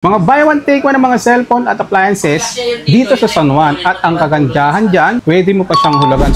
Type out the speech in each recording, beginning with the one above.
Mga buy one take one ng mga cellphone at appliances dito sa San Juan, at ang kagandahan dyan, pwede mo pa siyang hulugan.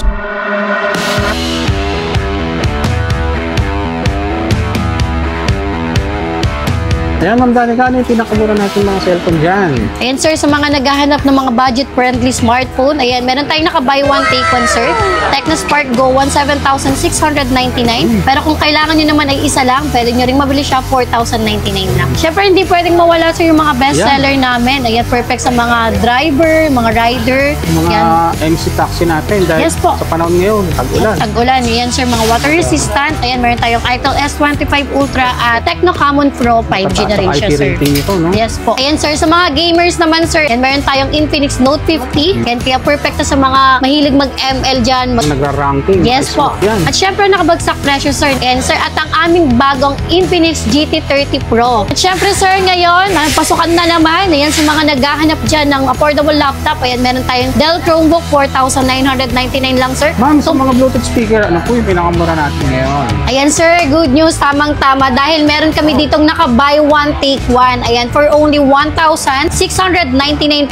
Ayan, Ma'am Danica, ano yung pinakamura natin mga cellphone dyan? Ayan, sir, sa mga naghahanap ng mga budget-friendly smartphone, ayan, meron tayong naka-buy one, take one, sir. Tecno Spark Go 17,699. Pero kung kailangan nyo naman ay isa lang, pwede nyo rin mabili siya 4,099 lang. Siyempre, hindi pwedeng mawala, sir, yung mga bestseller namin. Ayan, perfect sa mga driver, mga rider. Mga ayan. MC taxi natin dahil yes po. Sa panahon ngayon, tag-ulan. Tag-ulan, ayan, sir, mga water resistant. Ayan, meron tayong Itel S25 Ultra at Tecno Camon Pro 5G na rin siya, sir. Ito, no? Yes po. Ayan, sir, sa mga gamers naman, sir, and meron tayong Infinix Note 50. Yan, kaya perfect na sa mga mahilig mag-ML dyan. Nagra-ranking. Yes po. At syempre, nakabagsak presyo, sir. Ayan, sir, at ang aming bagong Infinix GT30 Pro. At syempre, sir, ngayon, pasukan na naman. Ayan, sa mga naghahanap dyan ng affordable laptop, ayan, meron tayong Dell Chromebook 4,999 lang, sir. Ma'am, sa mga Bluetooth speaker, ano po yung pinakamura natin ngayon? Ayan, sir, good news, tamang-tama, dahil meron kami ditong naka-buy one, take one. Ayan, for only 1,699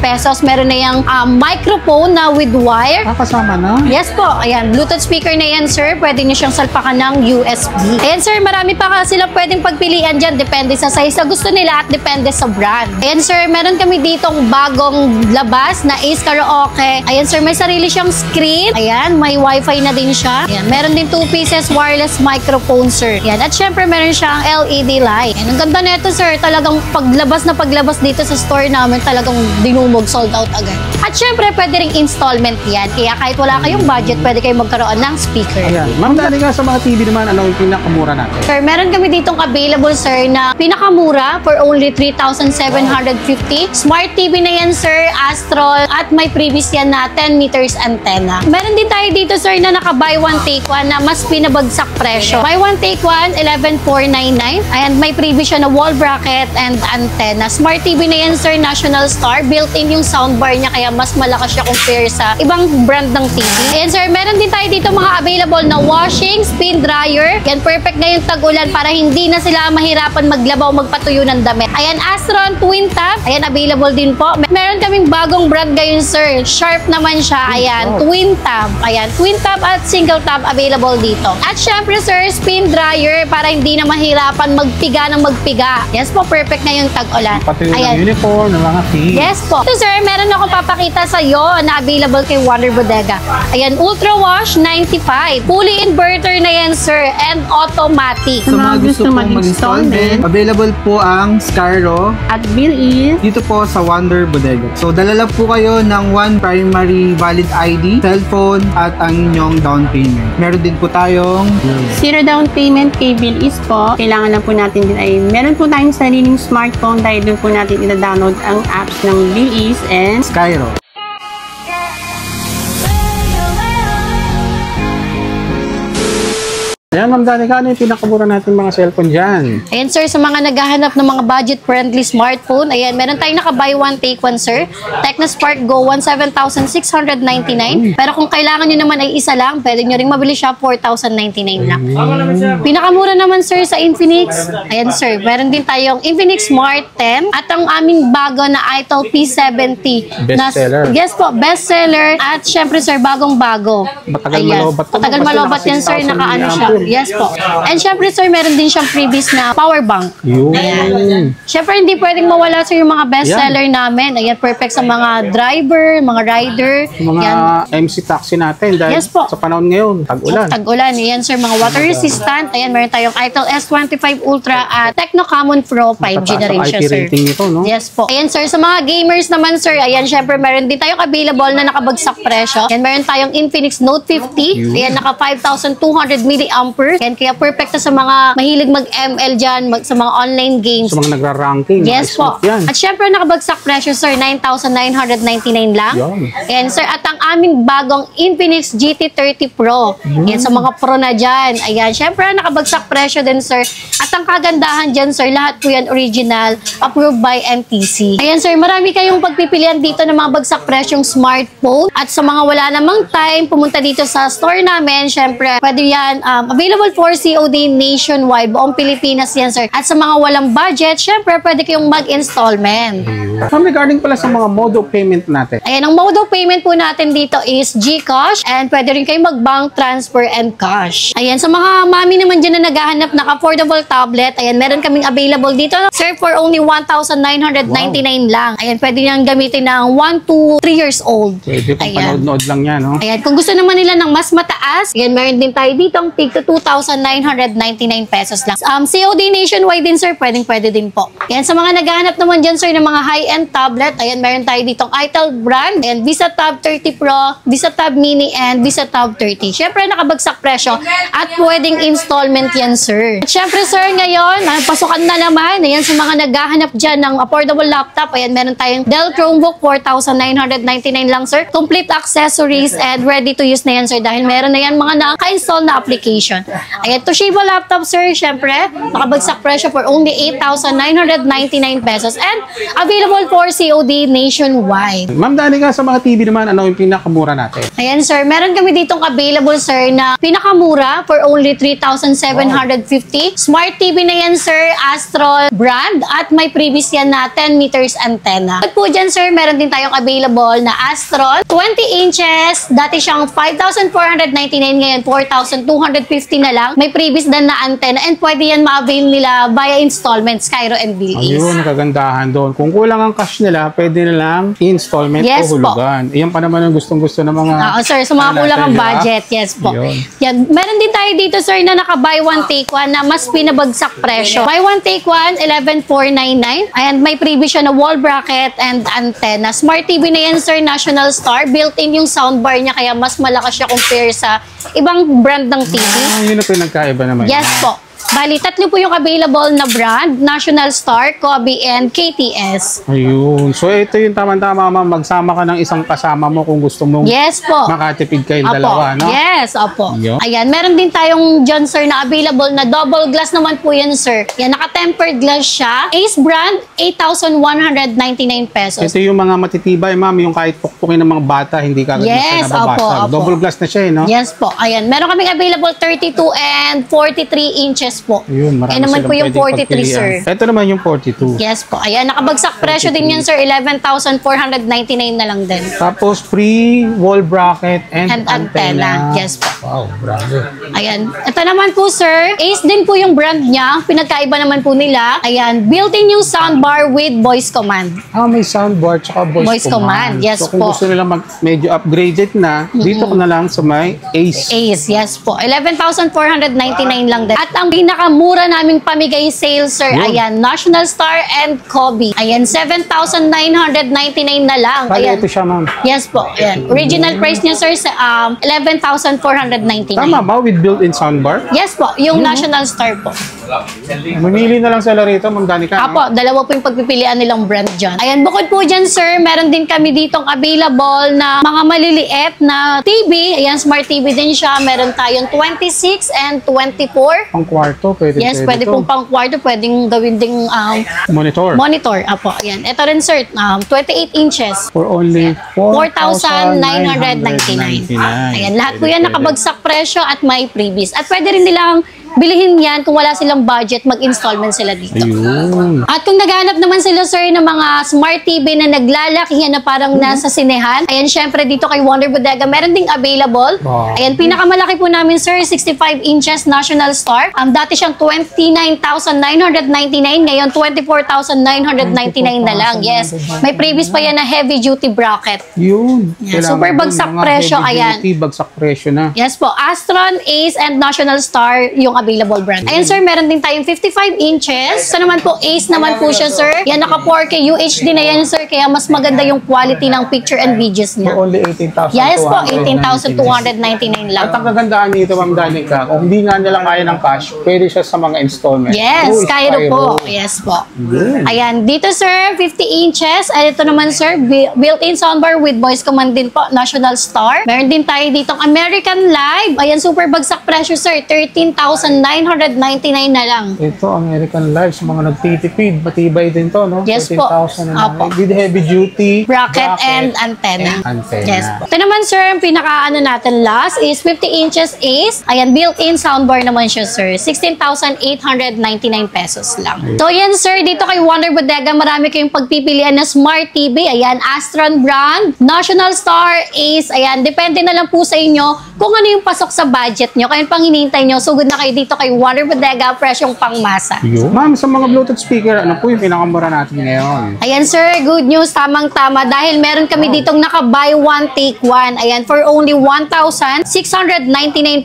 pesos. Meron na yung microphone na with wire. Kasama na? Yes po. Ayan, Bluetooth speaker na yan, sir. Pwede nyo siyang salpakan ng USB. Ayan, sir, marami pa kasi sila pwedeng pagpilian dyan. Depende sa size na gusto nila at depende sa brand. Ayan, sir, meron kami ditong bagong labas na Ace Karaoke. Ayan, sir, may sarili siyang screen. Ayan, may wifi na din siya. Ayan, meron din 2 pieces wireless microphone, sir. Ayan, at syempre, meron siyang LED light. Ayan, ang ganda nito, sir. Talagang paglabas dito sa store namin, talagang dinumog, sold out agad. At syempre, pwede ring installment yan. Kaya kahit wala kayong budget, pwede kayong magkaroon ng speaker. Ayan. Ma'am Danica, sa mga TV naman, ano yung pinakamura natin? Sir, meron kami ditong available, sir, na pinakamura for only 3,750. Smart TV na yan, sir, Astral, at may previous yan na 10 meters antenna. Meron din tayo dito, sir, na naka-buy one, take one na mas pinabagsak presyo. Buy one, take one, 11,499. And may previous siya na wall bracket and antenna. Smart TV na yan, sir, National Star. Built-in yung soundbar niya, kaya mas malakas siya compare sa ibang brand ng TV. Ayan, sir, meron din tayo dito mga available na washing, spin dryer. Yan, perfect na yung tag-ulan para hindi na sila mahirapan maglabaw, magpatuyo ng damit. Ayan, Astron Twin Tab. Ayan, available din po. Meron kaming bagong brand ngayon, sir. Sharp naman siya. Ayan, Twin Tab. Ayan, Twin Tab at Single Tab available dito. At syempre, sir, spin dryer para hindi na mahirapan magpiga ng magpiga. Yes po, perfect na yung tag-ulan. Pati yung uniform, ng mga keys. Yes po. So, sir, meron ako papakita sa iyo na available kay Wonder Bodega. Ayan, Ultra Wash 95. Fully inverter na yan, sir, and automatic. Sa mga gusto pong mag-install din, available po ang Skyro at Bill dito po sa Wonder Bodega. So, dala lang po kayo ng one primary valid ID, cellphone, at ang inyong down payment. Meron din po tayong zero down payment kay Bill po. Kailangan lang po natin din ay meron po tayong sariling smartphone dahil doon po natin ina-download ang apps ng Bill and Skyro. Ayan, Ma'am Danica, ano yung pinakamura natin mga cellphone dyan? Ayan, sir, sa mga naghahanap ng mga budget-friendly smartphone, ayan, meron tayong naka-buy one, take one, sir. Tecno Spark Go 17,699. Pero kung kailangan nyo naman ay isa lang, pwede nyo rin mabili siya 4,099 lang. Pinakamura naman, sir, sa Infinix. Ayan, sir, meron din tayong Infinix Smart 10 at ang aming bago na Itel P70. Bestseller. Yes po, bestseller. At syempre, sir, bagong-bago. Matagal malobat. Matagal malobat yan, sir, naka-ano siya. Yes po. And syempre, sir, meron din siyang previous na power bank. Yun. Syempre, hindi pwedeng mawala, sir, yung mga bestseller namin. Ayan, perfect sa mga driver, mga rider. Mga yan. MC taxi natin dahil yes po. Sa panahon ngayon, tag-ulan. Tag-ulan. Ayan, sir, mga water resistant. Ayan, meron tayong Itel S25 Ultra at Tecno Camon Pro 5G na rin siya, sir. Ito, no? Yes po. Ayan, sir, sa mga gamers naman, sir, ayan, syempre, meron din tayong available na nakabagsak presyo. Ayan, meron tayong Infinix Note 50. Ayan, naka 5,200 mAh. Yan, kaya perfect na sa mga mahilig mag-ML dyan, sa mga online games. Sa mga nagra-ranking. Yes po. At syempre, nakabagsak presyo, sir, 9,999 lang. Yan, sir, at ang aming bagong Infinix GT30 Pro. Yan, sa mga pro na dyan. Ayan, syempre, nakabagsak presyo din, sir. At ang kagandahan dyan, sir, lahat po yan original, approved by MTC. Ayan, sir, marami kayong pagpipilian dito ng mga bagsak presyong smartphone. At sa mga wala namang time, pumunta dito sa store namin, syempre, pwede yan, Available for COD nationwide, buong Pilipinas yan, sir. At sa mga walang budget, syempre, pwede kayong mag-installment. Ma'am, regarding pala sa mga mode of payment natin. Ayan, ang mode of payment po natin dito is GCash and pwede rin kayong mag-bank transfer and cash. Ayan, sa mga mami naman dyan na naghahanap ng affordable tablet, ayan, meron kaming available dito, sir, for only 1,999 lang. Ayan, pwede niyang gamitin ng 1 to 3 years old. Pwede pang Ayan. panood-nood lang yan, no? Ayan, kung gusto naman nila ng mas mataas, ayan, meron din tayo dito ang tig to 2,999 pesos lang. COD nationwide din, sir, pwede din po. Ayan, sa mga naghahanap naman dyan, sir, ng mga high-end tablet, ayan, meron tayo dito ang Itel brand, ayan, Visa Tab 30 Pro, Visa Tab Mini, and Visa Tab 30. Syempre, nakabagsak presyo at pwedeng installment yan, sir. At syempre, sir, ngayon, pasukan na naman, ayan, sa mga naghahanap dyan ng affordable laptop, ayan, meron tayong Dell Chromebook, 4,999 lang, sir. Complete accessories and ready to use na yan, sir, dahil meron na yan mga naka-install na application. Ayan, Toshiba laptop, sir, syempre, nakabagsak presyo for only 8,999 pesos and available for COD nationwide. Ma'am Danica, sa mga TV naman, ano yung pinakamura natin? Ayan, sir, meron kami ditong available, sir, na pinakamura for only 3,750. Smart TV na yan, sir, Astral brand at may previous yan na 10 meters antenna. At po dyan, sir, meron din tayong available na Astral 20 inches. Dati siyang 5,499, ngayon 4,250 na lang. May previous din na antenna and pwede yan ma-avail nila via installments, Cairo and Bill Ease. Ayun, nakagandahan doon. Kung kulang ang cash nila, pwede nilang installment Yes o hulugan. Iyan pa naman ang gustong-gusto ng mga... Oo, sir, sa mga kulang ang budget, yes po. Yun. Yan. Meron din tayo dito, sir, na naka-buy one, take one na mas pinabagsak presyo. Buy one, take one, 11,499. And may previous siya na wall bracket and antenna. Smart TV na yan, sir, National Star. Built-in yung soundbar niya, kaya mas malakas siya compare sa ibang brand ng TV. Yun ang pinagkaiba naman. Yes po. Bali, tatlo po yung available na brand, National Star, Kobe, and KTS. Ayun. So, ito yung tama-tama, ma'am. Magsama ka ng isang kasama mo kung gusto mong Yes po. makatipid kayong Opo. dalawa, no? Yes, opo. Yun. Ayan, meron din tayong dyan, sir, na available na double glass naman po yan, sir. Yan, naka-tempered glass siya. Ace brand, 8,199 pesos. Ito yung mga matitibay, ma'am. Yung kahit pukpukin ng mga bata, hindi ka agad Yes, na nababasag. opo, opo. Double glass na siya, eh, no? Yes po. Ayan, meron kaming available 32 and 43 inches po. Ayun, marami naman silang po yung pwedeng 43, sir. pagpilian. Ito naman yung 42. Yes po. Ayan, nakabagsak presyo din yan, sir. 11,499 na lang din. Tapos, free wall bracket and antenna. Yes po. Wow, grabe. Ayan. Ito naman po, sir. Ace din po yung brand niya. Pinagkaiba naman po nila. Ayan. Built-in yung soundbar with voice command. Ah, may soundbar tsaka voice command. Yes so, kung po. gusto nila medyo upgraded na, dito ko na lang sa may Ace. Ace, yes po. 11,499 lang din. At ang pinakamura naming pamigay sale, sir, Yun. ayan, National Star and Kobe. Ayan, 7,999 na lang. Kaya Ayan. ito siya, ma'am. Yes po. Ayan. Original price niya, sir, sa 11,499. Tama ba with built-in soundbar? Yes po. Yung National Star po. Mamili na lang sila rito, Ma'am Danica. no? Apo, dalawa po yung pagpipilian nilang brand dyan. Ayan, bukod po dyan, sir, meron din kami ditong available na mga maliliit na TV. Ayan, smart TV din siya. Meron tayong 26 and 24. Pang kwarto, pwede. Yes, pwede to. pong pang kwarto, pwedeng gawin ding Monitor. monitor. Apo, ayan. Ito rin, sir, 28 inches. For only 4,999. Ayan, lahat po yan nakabagsak presyo at may freebies. At pwede rin nilang bilihin yan kung wala silang budget, mag-installment sila dito. Ayun. At kung naghanap naman sila, sir, ng mga smart TV na naglalakihan na parang nasa sinehan, ayan, syempre dito kay Wonder Bodega, meron ding available. Wow. Ayan, pinakamalaki po namin, sir, 65 inches National Star. Dati siyang 29,999, ngayon 24,999 na lang. Yes, may previous pa yan na heavy duty bracket. Yun. Yeah, Kailangan super dun, bagsak mga presyo, heavy ayan. duty, bagsak presyo na. Yes po, Astron, Ace, and National Star yung available brand. Ayan, sir, meron din tayong 55 inches. So naman po, Ace naman po siya, sir. Yan, naka 4K UHD na yan, sir. Kaya mas maganda yung quality ng picture and videos For niya. only 18,299. Yes po, 18,299 lang. At ang kagandaan nito, Ma'am Danica, kung hindi nga nila kaya ng cash, pwede siya sa mga installment. Yes, Through Cairo po. Cairo. Yes po. Yun. Ayan, dito, sir, 50 inches. At ito naman, sir, built-in soundbar with voice command din po, National Star. Meron din tayo ditong American Live. Ayan, super bagsak presyo, sir. 13,999 14,999 na lang. Ito, American Life, sa mga nagtitipid, matibay din to, no? Yes po. 13,000 na Opo. lang. With heavy duty, Bracket and antenna. antenna. Yes po. Ito naman sir, ang pinaka-ano natin last is 50 inches is, ayan, built-in soundbar naman siya sir. 16,899 pesos lang. So yan sir, dito kay Wonder Bodega, marami kayong pagpipilian na Smart TV. Ayan, Astron brand, National Star, Ace. Ayan, depende na lang po sa inyo kung ano yung pasok sa budget nyo. Kaya pang hinihintay nyo, sugod na kayo dito kay Wonder Bodega, presyong pangmasa. Ma'am, sa mga Bluetooth speaker, ano po yung pinakamura natin ngayon? Ayan sir, good news, tamang-tama dahil meron kami ditong naka-buy one, take one. Ayan, for only 1,699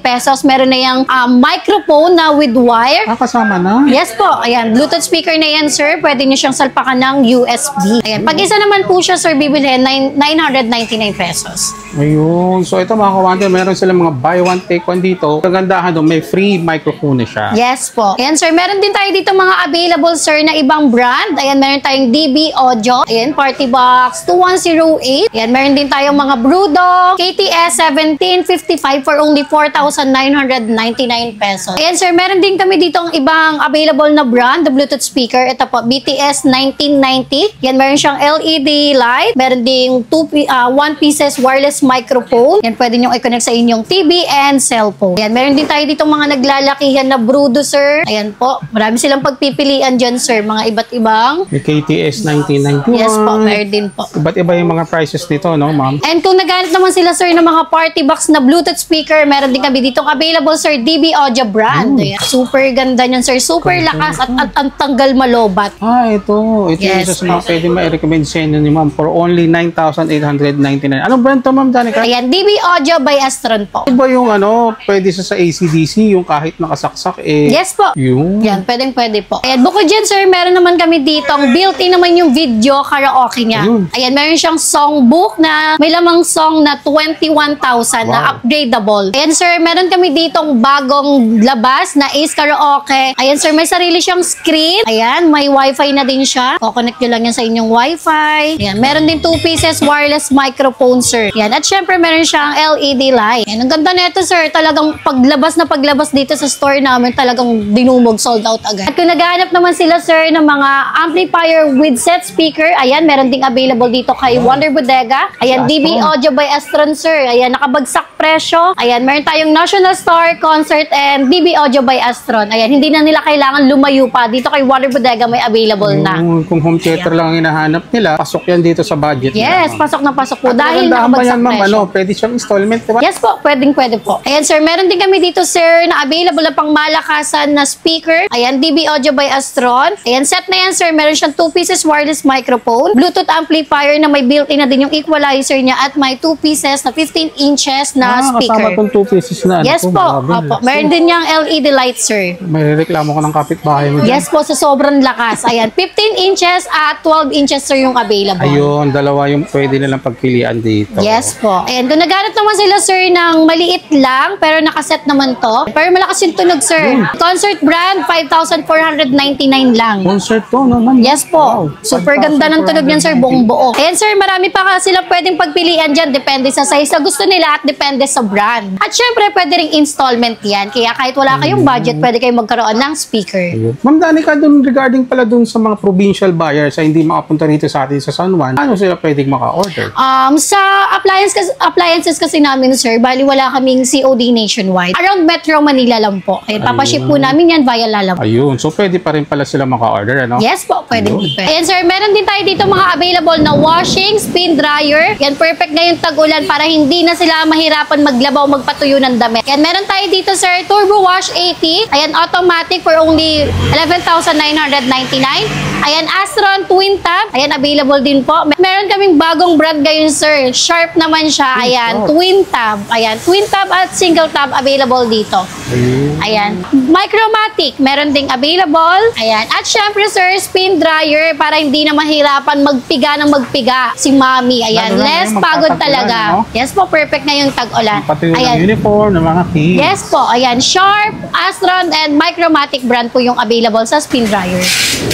pesos, meron na yung microphone na with wire. Kasama na? Yes po, ayan, Bluetooth speaker na yan sir, pwede nyo siyang salpakan ng USB. Ayan, pag isa naman po siya sir, bibilhin 999 pesos. Ayun. So ito mga ka-Wonder, meron silang mga buy one, take one dito. Kagandahan doon, may free microphone na siya. Yes po. Ayan sir, meron din tayo dito mga available sir na ibang brand. Ayan, meron tayong DB Audio. Ayan, Party Box 2108. Ayan, meron din tayong mga Brudo KTS 1755 for only 4,999 pesos. Ayan sir, meron din kami ditong ibang available na brand, the Bluetooth speaker. Ito po, BTS 1990. Ayan, meron siyang LED light. Meron ding 1 pieces wireless microphone. Ayan, pwede nyo i-connect sa inyong TV and cellphone. Ayan, meron din tayo ditong mga naglalakihan na Brudo sir. Ayan po, marami silang pagpipilian dyan sir, mga iba't ibang. May KTS 1991. Yes po, meron din po. Iba't iba yung mga prices nito, no, ma'am? And kung naghanap naman sila sir ng mga party box na Bluetooth speaker, meron din kami ditong available sir, DB Audio brand. Ayan, super ganda niyan sir, super lakas at ang tanggal malobat. Ito. Ito yung Yes, isa sa mga pwede ma-recommend sa inyo ni ma'am for only 9,899. Anong brand to, ma'am Danica? Ayan, DB Audio by Astron po. Iba yung pwede sa AC/DC, yung kahit nakasaksak Yes po. Yung Yan, pwede po. Ayan, bukod dyan, sir, meron naman kami dito. Ang built-in naman yung video karaoke niya. Ayun. Ayan, meron siyang songbook na may lamang song na 21,000 na upgradable. Ayan, sir, meron kami ditong bagong labas na Ace Karaoke. Ayan, sir, may sarili siyang screen. Ayan, may wifi na din siya. Kukonect nyo lang yan sa inyong wifi. Ayan, meron din 2 pieces wireless microphone, sir. Ayan, at syempre, meron siyang LED light. Ayan, ang ganda nito, sir. Talagang paglabas dito sa store namin, talagang dinumog, sold out agad. At kung naghahanap naman sila, sir, ng mga amplifier with set speaker, ayan, meron ding available dito kay Wonder Bodega. Ayan, DB Audio by Astron, sir. Ayan, nakabagsak presyo. Ayan, meron tayong National Star Concert and DB Audio by Astron. Ayan, hindi na nila kailangan lumayo pa. Dito kay Wonder Bodega may available na. Kung home theater lang ang hinahanap nila, pasok yan dito sa budget Yes, nila, pasok na pasok po. At Dahil magandaan pa nakabagsak yan, ma'am, presyo. pwede siyang installment, diba? Yes po, pwede po. Ayan sir, meron din kami dito sir na available na pang malakasan na speaker. Ayan, DB Audio by Astron. Ayan, set na yan sir, meron siyang 2 pieces wireless microphone, Bluetooth amplifier na may built-in na din yung equalizer niya at may 2 pieces na 15 inches na Kasama speaker. itong 2 pieces na. Yes po, opo. Meron din niyang LED light sir. May reklamo ko ng kapitbahay mo dyan. Yes po, sa sobrang lakas. Ayan, 15 inches at 12 inches sir yung available. Ayun, dalawa yung pwede nilang pagpilian dito. Yes po. Ayan, kung naghanap naman sila sir ng maliit lang, pero nakaset naman to. Pero malakas yung tunog sir. Concert brand, 5,499 lang. Concert to, no, ma'am? Yes po. Wow. Super ganda ng tunog niyan sir, buong buo. Ayan sir, marami pa sila pwedeng pagpilian dyan. Depende sa size na gusto nila at depende sa brand. At syempre, pwede ring installment yan. Kaya kahit wala kayong budget, pwede kayong magkaroon ng speaker. Ayun. Ma'am Danica, dun regarding pala dun sa mga provincial buyers sa hindi makapunta rito sa atin sa San Juan, ano sila pwedeng maka-order? Sa appliances kasi namin, sir, bali wala kaming COD nationwide. Around Metro Manila lang po. Ayan, papaship po namin yan via Lalamove. Ayun, so pwede pa rin pala sila maka-order, ano? Yes po, pwede. Ayan, sir, meron din tayo dito mga available na washing, spin dryer. Yan, perfect ngayong tag-ulan para hindi na sila mahirapan maglabaw, magpatuyo ng damit. Yan, meron tayo dito, sir, Turbo Wash 80. Ayan, automatic for only 11,999. Ayan, Astron Twin Tab. Ayan, available din po. Meron kaming bagong brand ngayon, sir. Sharp naman siya. Ayan, Twin Tab. Ayan, Twin Tab at Single Tab available dito. Ayan. Micromatic, meron ding available. Ayan. At syempre, sir, spin dryer para hindi na mahirapan magpiga ng magpiga si mami. Ayan, Lalo na less ngayon, pagod magtatag-ulan, talaga. no? Yes po, perfect na yung tag-ulan. Pati yung Ayan. uniform ng mga kids. Yes po, ayan, Sharp, Astron, and Micromatic brand po yung available sa spin dryer.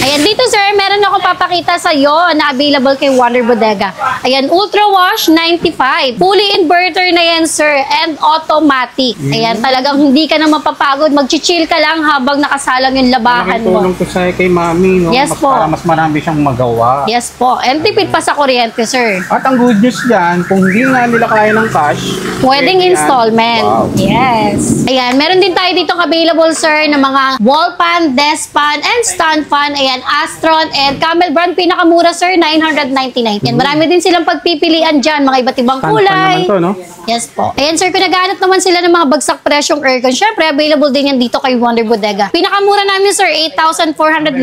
Ayan, dito sir, meron ako papakita sa iyo na available kay Wonder Bodega. Ayan, Ultra Wash 95. Fully inverter na yan, sir, and automatic. Ayan, talagang hindi ka na mapapagod. Mag-chill ka lang habang nakasalang yung labahan Malaking mo. tulong to sa kay mami, no? Yes po. Para mas marami siyang magawa. Yes po. And tipid pa sa kuryente, sir. At ang good news dyan, kung hindi nga nila kaya ng cash, Pwedeng pwede yan. installment. Wow. Yes. Ayan, meron din tayo dito available, sir, ng mga wall fan, desk fan, and stand fan. Ayan, Astron and Camel brand. Pinakamura, sir, 999. Yan, marami din silang pagpipilian dyan. Mga iba't ibang Stand fan kulay. naman to, no? Yes po. Ayan, sir, kung naghahanap naman sila ng mga bagsak presyong aircon, syempre, available din yan dito kay Wonder Bodega. Pinakamura namin, sir, 8,499.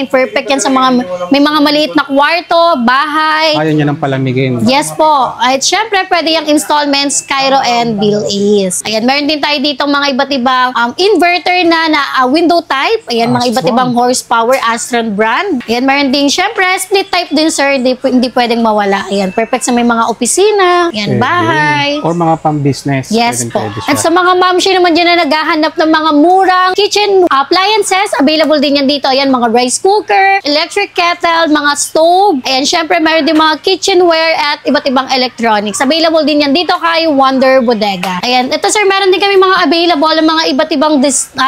Perfect yan sa mga, may mga maliit na kwarto, bahay. Kaya niya ng palamigin. Yes po. At syempre, pwede yung installments, Cairo and Bill Ace. Ayan, meron din tayo dito mga iba't ibang inverter na window type. Ayan, mga iba't Astron. ibang horsepower, Astron brand. Ayan, meron din syempre, split type din, sir. Hindi pwedeng mawala. Ayan, perfect sa may mga opisina. Ayan, Pwede. bahay. Or mga pang-business. Yes Pwedeng po. pwede siya. At sa mga mamshi naman dyan na naghahanap ng mga murang kitchen appliances, available din yan dito. Ayan, mga rice cooker, electric kettle, mga stove. Ayan, syempre, meron din mga kitchenware at iba't ibang electronics. Available din yan dito kay Wonder Bodega. Ayan, ito sir, meron din kami mga available ng mga iba't ibang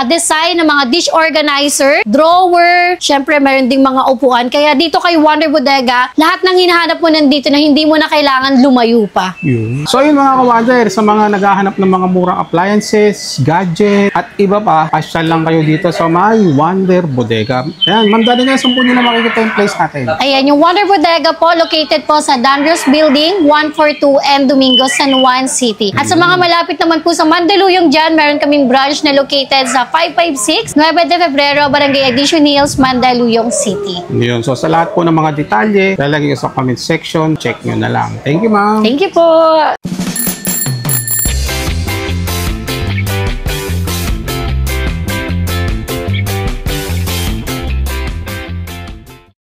design ng mga dish organizer, drawer, syempre, meron ding mga upuan. Kaya dito kay Wonder Bodega, lahat ng hinahanap mo nandito na hindi mo na kailangan lumayo pa. Yun. So yun mga kawander, sa mga naghahanap ng mga murang appliances, gadget, at iba pa, pasyal lang kayo dito sa may Wonder Bodega. Ayan, Ma'am Dani, saan po nyo na makikita yung place natin? Ayan, yung Wonder Bodega po, located po sa Danros Building, 142 and Domingo, San Juan City. At sa mga malapit naman po sa Mandaluyong dyan, meron kaming branch na located sa 556, 9 de Febrero, Barangay Addition Hills, Mandaluyong City. Yun. So sa lahat po ng mga detalye, lalagay ko sa comment section, check nyo na lang. Thank you, ma'am. Thank you po!